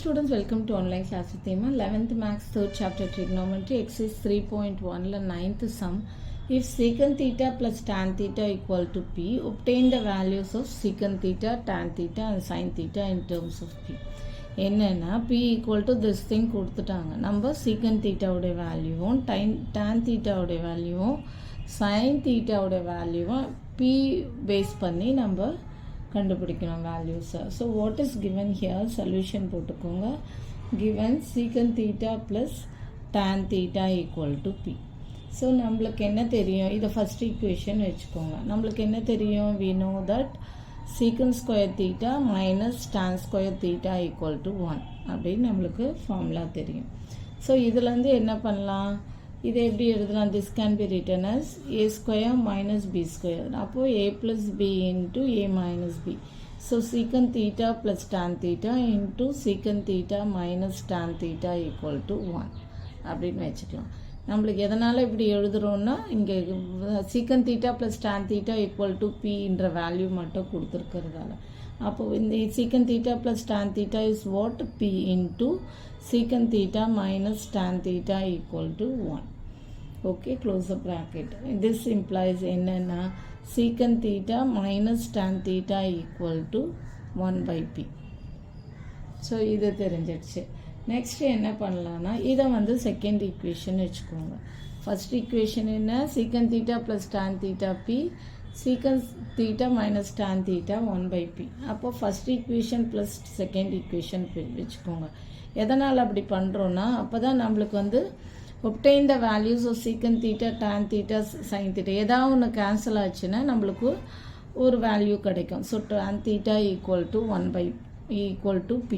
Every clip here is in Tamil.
students, welcome to online class with Emma. 11th max 3rd chapter trigonometry exercise 3.1 la 9th sum. If secant theta plus tan theta equal to p, obtain the values of secant theta, tan theta and sin theta in terms of p. என்னன்னா p equal to this thing கொடுத்துட்டாங்க. நம்ம secant theta உடைய வேல்யூவும் tan theta உடைய வேல்யூவும் sin theta உடைய வேல்யூவும் p பேஸ் பண்ணி நம்ம கண்டுபிடிக்கணும் values. So what is given here? Solution போட்டுக்கோங்க. Given secant theta plus tan theta equal to p. So நம்மளுக்கு என்ன தெரியும்? இதை first equation வச்சுக்கோங்க. நம்மளுக்கு என்ன தெரியும்? We know that secant square theta minus tan square theta equal to 1 அப்படின்னு நம்மளுக்கு formula தெரியும். So இதுலேருந்து என்ன பண்ணலாம்? இதை எப்படி எழுதலாம்? This can be written as a square minus b square. அப்போ a plus b into a minus b. So secant theta plus tan theta into secant theta minus tan theta equal to 1 அப்படின்னு வச்சுக்கலாம். நம்மளுக்கு எதனால் இப்படி எழுதுகிறோன்னா இங்கே secant theta plus tan theta equal to pன்ற வேல்யூ மட்டும் கொடுத்துருக்கிறதால அப்போது இந்த secant theta plus tan theta is what? p into secant theta minus tan theta equal to 1. Okay, close the bracket. This implies என்னன்னா secant theta minus tan theta equal to 1 by p. So இது தெரிஞ்சிடுச்சு. நெக்ஸ்ட் என்ன பண்ணலான்னா இதை வந்து செகண்ட் ஈக்குவேஷன் வச்சுக்கோங்க. ஃபர்ஸ்ட் ஈக்குவேஷன் என்ன? secant theta plus tan theta p, secant theta minus tan theta 1 by p. அப்போ first equation plus second equation வச்சுக்கோங்க. எதனால் அப்படி பண்ணுறோன்னா அப்போ தான் நம்மளுக்கு வந்து obtain the values of secant theta, tan theta, sin theta. ஏதாவது ஒன்று கேன்சல் ஆச்சுன்னா நம்மளுக்கு ஒரு வேல்யூ கிடைக்கும். So tan theta equal to 1 by equal to p.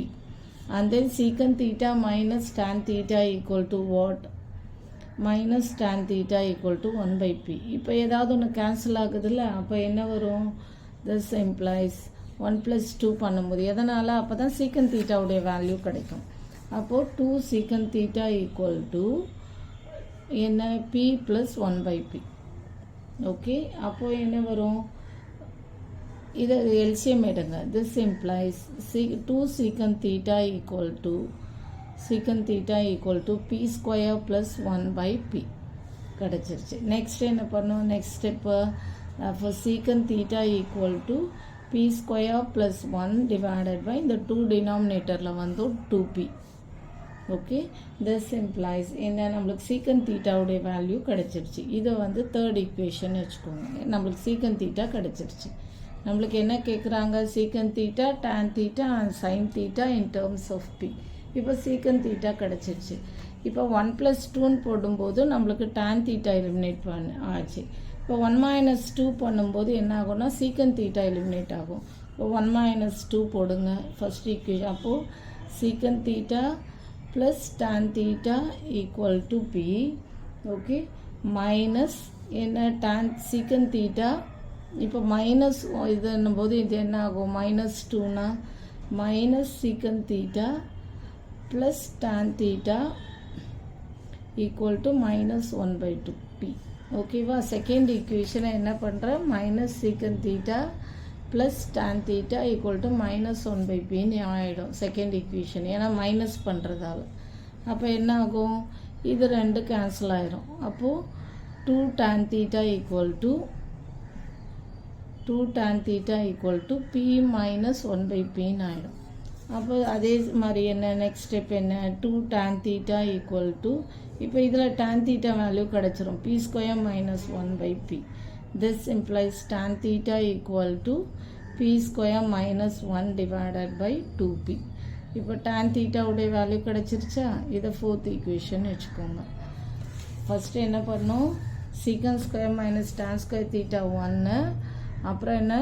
And then secant theta minus tan theta equal to what? Minus tan theta equal to 1 by p. இப்போ ஏதாவது ஒன்று கேன்சல் ஆகுதுல்ல, அப்போ என்ன வரும்? This implies 1 plus 2 பண்ணும்போது எதனால்? அப்போ தான் secant theta உடைய வேல்யூ கிடைக்கும். அப்போது 2 secant theta equal to என்ன? p plus 1 by p. Okay, அப்போது என்ன வரும்? இதை எல்சிஎம் எடுங்க. This implies 2 secant theta equal to p square plus 1 by p கிடச்சிருச்சு. நெக்ஸ்ட் என்ன பண்ணும்? Next step for secant theta equal to p square plus 1 divided by இந்த 2 டினாமினேட்டரில் வந்து 2p. ஓகே, திஸ் இம்ப்ளாய்ஸ் என்ன? நம்மளுக்கு secant theta உடைய வேல்யூ கிடச்சிருச்சு. இதை வந்து தேர்ட் ஈக்குவேஷன் வச்சுக்கோங்க. நம்மளுக்கு secant theta கிடச்சிருச்சு. நம்மளுக்கு என்ன கேட்குறாங்க? secant theta, tan theta and sin theta in terms of p. இப்போ secant theta கிடச்சிருச்சு. இப்போ 1 plus 2ன்னு போடும்போது நம்மளுக்கு tan theta எலிமினேட் ஆச்சு. இப்போ 1 minus 2 பண்ணும்போது என்ன ஆகும்னா secant theta எலிமினேட் ஆகும். இப்போ 1 minus 2 போடுங்க ஃபர்ஸ்ட் ஈக்குவேஷன். அப்போது secant theta plus tan theta equal to p. Okay, minus என்ன? tan secant theta. இப்போ மைனஸ் இதுன்னும் போது இது என்ன ஆகும்? மைனஸ் 2னா minus secant theta plus tan theta equal to minus 1 by 2p. ஓகேவா? செகண்ட் ஈக்குவேஷனை என்ன பண்ணுறேன்? Minus secant theta plus tan theta equal to minus 1 by pன்னு ஆகிடும் செகண்ட் ஈக்குவேஷன். ஏன்னா மைனஸ் பண்ணுறதால அப்போ என்ன ஆகும்? இது ரெண்டு கேன்சல் ஆகிடும். அப்போது 2 tan theta equal to p minus 1 by pன்னு ஆகிடும். அப்போ அதே மாதிரி என்ன? நெக்ஸ்ட் ஸ்டெப் என்ன? 2 tan theta equal to இப்போ இதில் tan theta வேல்யூ கிடச்சிரும். p square minus 1 by p. This implies tan theta equal to p square minus 1 divided by 2p. இப்போ tan theta உடைய வேல்யூ கிடச்சிருச்சா? இதை ஃபோர்த் ஈக்குவேஷன் வச்சுக்கோங்க. ஃபஸ்ட்டு என்ன பண்ணோம்? secant square minus tan square theta 1. அப்புறம் என்ன?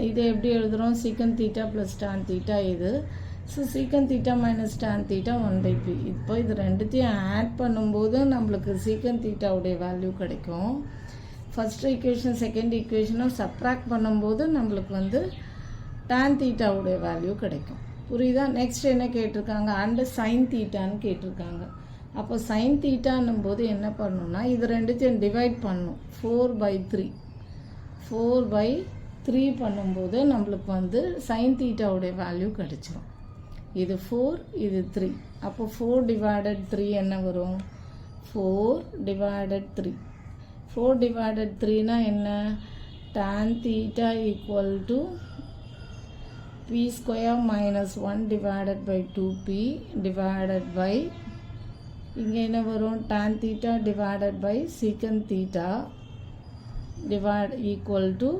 இதை எப்படி எழுதுகிறோம்? secant theta plus tan theta இது. So secant theta minus tan theta 1 by p. இப்போ இது ரெண்டுத்தையும் ஆட் பண்ணும்போது நம்மளுக்கு secant theta உடைய வேல்யூ கிடைக்கும். ஃபர்ஸ்ட் ஈக்குவேஷன் செகண்ட் ஈக்குவேஷனும் சப்ராக்ட் பண்ணும்போது நம்மளுக்கு வந்து tan theta உடைய வேல்யூ கிடைக்கும். புரியுதா? நெக்ஸ்ட் என்ன கேட்டிருக்காங்க? அண்டு sin thetaன்னு கேட்டிருக்காங்க. அப்போ sin thetaன்னும் போது என்ன பண்ணணும்னா இது ரெண்டுத்தையும் டிவைட் பண்ணணும். 4 by 3 பண்ணும்போது நம்மளுக்கு வந்து sin theta உடைய வேல்யூ கிடைச்சிடும். இது 4 இது 3 அப்போ 4 divided 3 என்ன வரும் 4 divided 3 4 divided 3 என்ன tan theta equal to p square minus 1 divided by 2p divided by இங்கே என்ன வரும் tan theta divided by secant theta divide equal to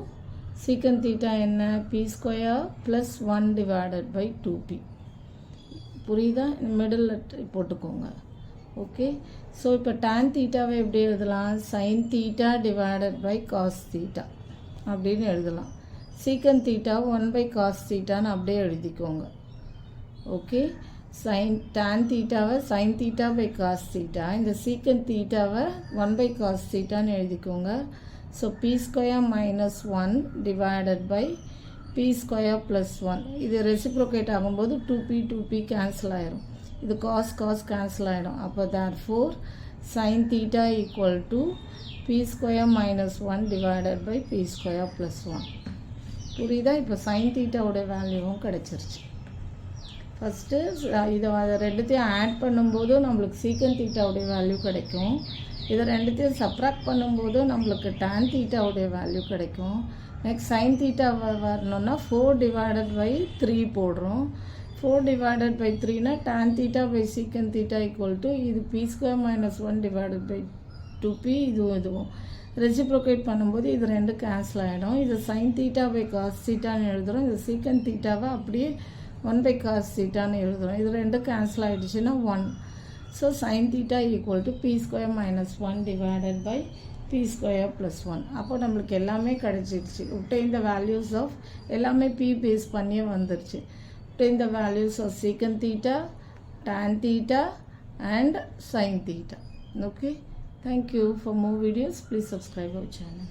secant theta என்ன p square plus 1 divided by 2p புரியுதா மிடில் போட்டுக்கோங்க ஓகே ஸோ இப்போ tan தீட்டாவை எப்படி எழுதலாம் sin theta divided by cos theta அப்படின்னு எழுதலாம் secant theta 1 by cos thetaன்னு அப்படியே எழுதிக்கோங்க ஓகே tan தீட்டாவை sin theta by cos theta இந்த secant thetaவை 1 by cos thetaன்னு எழுதிக்கோங்க so p square minus 1 divided by p square plus 1 இது ரெசிப்ரோகேட் ஆகும்போது 2p கேன்சல் ஆயிரும் இது cos கேன்சல் ஆகிடும் அப்போ therefore sin theta equal to p square minus 1 divided by p square plus 1 புரியுதா இப்போ sin theta உடைய வேல்யூவும் கிடச்சிருச்சு ஃபஸ்ட்டு இதை ரெண்டுத்தையும் ஆட் பண்ணும்போது நம்மளுக்கு secant theta உடைய வேல்யூ கிடைக்கும் இதை ரெண்டுத்தையும் சப்ராக்ட் பண்ணும்போது நம்மளுக்கு tan theta உடைய வேல்யூ கிடைக்கும் நெக்ஸ்ட் sin theta வரணும்னா 4 divided by 3 போடுறோம் 4 divided by 3 tan theta by secant theta equal to இது p square minus 1 divided by 2p இதுவும் ரெசிப்ரோகேட் பண்ணும்போது இது ரெண்டு கேன்சல் ஆகிடும் இது sin theta by cos thetaன்னு எழுதுகிறோம் இது secant thetaவை அப்படியே 1 by cos thetaன்னு எழுதுகிறோம் இது ரெண்டு கேன்சல் ஆகிடுச்சுன்னா 1 so sin theta equal to p square minus 1 divided by p square plus 1 அப்போ நம்மளுக்கு எல்லாமே கிடச்சிடுச்சு obtain the values of எல்லாமே p பேஸ் பண்ணியே வந்துருச்சு obtain the values of secant theta, tan theta and sin theta. Okay, thank you. For more videos please subscribe our channel.